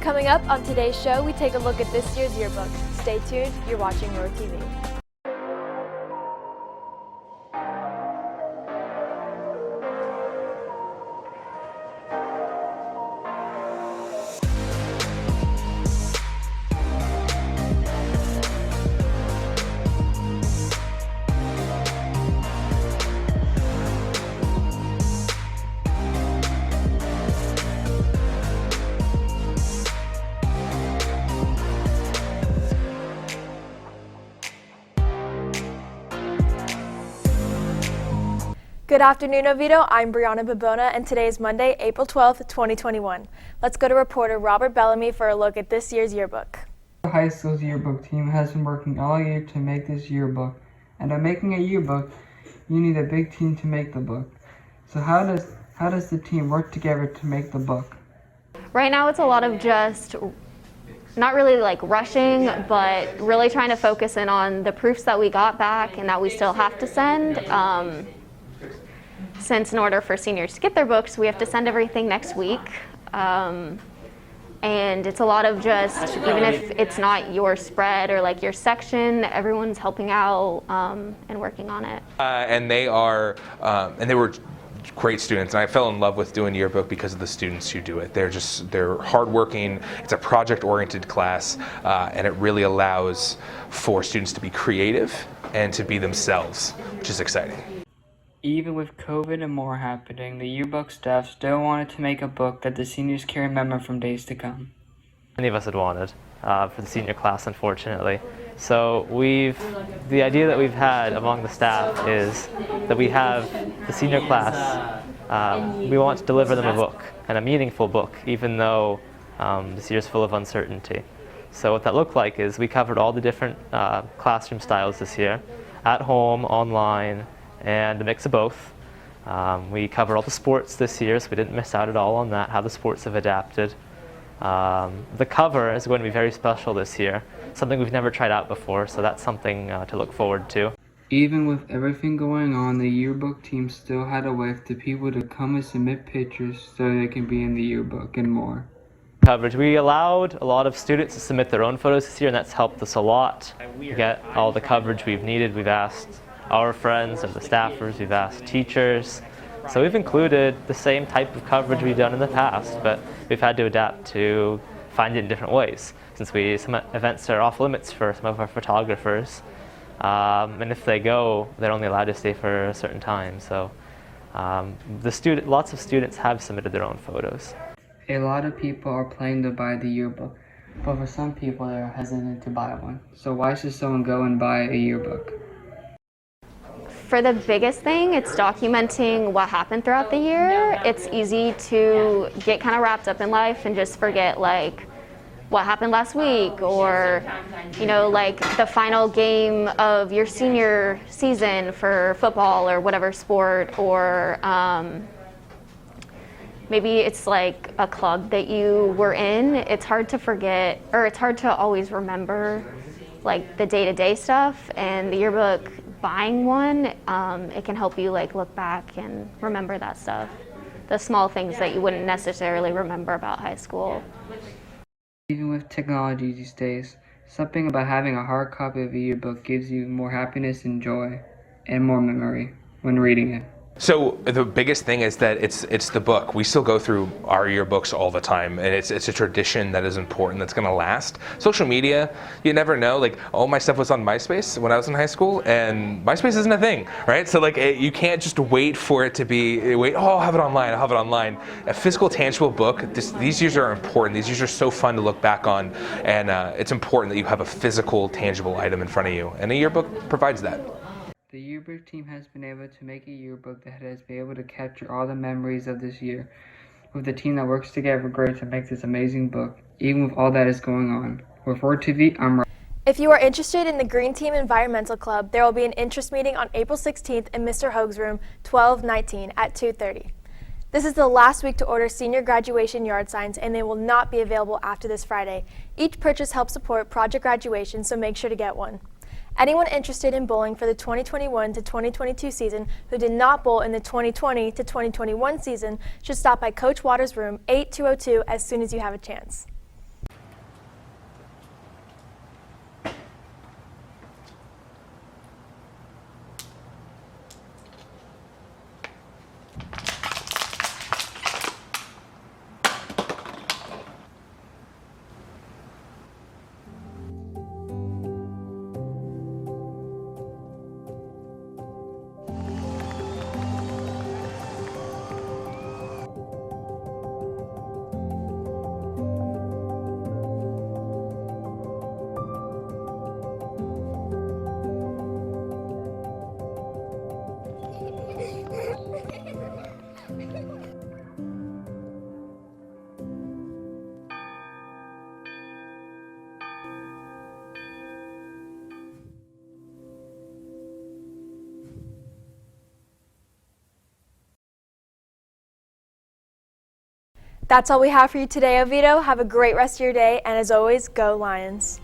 Coming up on today's show, we take a look at this year's yearbook. Stay tuned, you're watching WROR TV. Good afternoon, Oviedo. I'm Brianna Babona, and today is Monday, April 12th, 2021. Let's go to reporter Robert Bellamy for a look at this year's yearbook. The high school's yearbook team has been working all year to make this yearbook, and by making a yearbook, you need a big team to make the book. So how does the team work together to make the book? Right now it's a lot of just not really like rushing, but really trying to focus in on the proofs that we got back and that we still have to send. Since in order for seniors to get their books, we have to send everything next week. And it's a lot of just, even if it's not your spread or like your section, everyone's helping out and working on it. And they were great students, and I fell in love with doing yearbook because of the students who do it. They're hardworking. It's a project-oriented class, and it really allows for students to be creative and to be themselves, which is exciting. Even with COVID and more happening, the yearbook staff still wanted to make a book that the seniors can remember from days to come. Many of us had wanted for the senior class, unfortunately. So the idea that we've had among the staff is that we have the senior class, we want to deliver them a book, and a meaningful book, even though this year's full of uncertainty. So what that looked like is we covered all the different classroom styles this year, at home, online, and a mix of both. We covered all the sports this year, so we didn't miss out at all on that, how the sports have adapted. The cover is going to be very special this year, something we've never tried out before, so that's something to look forward to. Even with everything going on, the yearbook team still had a way for people to come and submit pictures so they can be in the yearbook and more. Coverage. We allowed a lot of students to submit their own photos this year, and that's helped us a lot to get all the coverage we've needed. We've asked our friends and the staffers, we've asked teachers. So we've included the same type of coverage we've done in the past, but we've had to adapt to find it in different ways, since some events are off limits for some of our photographers. And if they go, they're only allowed to stay for a certain time. So lots of students have submitted their own photos. A lot of people are planning to buy the yearbook, but for some people they're hesitant to buy one. So why should someone go and buy a yearbook? For the biggest thing, it's documenting what happened throughout the year. It's easy to get kind of wrapped up in life and just forget like what happened last week, or like the final game of your senior season for football or whatever sport, or maybe it's like a club that you were in. It's hard to forget, or it's hard to always remember like the day-to-day stuff, and the yearbook, buying one, it can help you like look back and remember that stuff, the small things that you wouldn't necessarily remember about high school. Even with technology these days, something about having a hard copy of a yearbook gives you more happiness and joy and more memory when reading it. So the biggest thing is that it's the book. We still go through our yearbooks all the time, and it's a tradition that is important, that's going to last. Social media, you never know. Like, all my stuff was on MySpace when I was in high school, and MySpace isn't a thing, right? So like, you can't just wait for it to be, I'll have it online, I'll have it online. A physical, tangible book, these years are important. These years are so fun to look back on, and it's important that you have a physical, tangible item in front of you, and a yearbook provides that. The yearbook team has been able to make a yearbook that has been able to capture all the memories of this year. With the team that works together great to make this amazing book, even with all that is going on. With WROR TV, I'm Rob. If you are interested in the Green Team Environmental Club, there will be an interest meeting on April 16th in Mr. Hoag's room, 1219 at 2:30. This is the last week to order senior graduation yard signs, and they will not be available after this Friday. Each purchase helps support Project Graduation, so make sure to get one. Anyone interested in bowling for the 2021 to 2022 season who did not bowl in the 2020 to 2021 season should stop by Coach Waters' room 8202 as soon as you have a chance. That's all we have for you today, Oviedo. Have a great rest of your day, and as always, go Lions.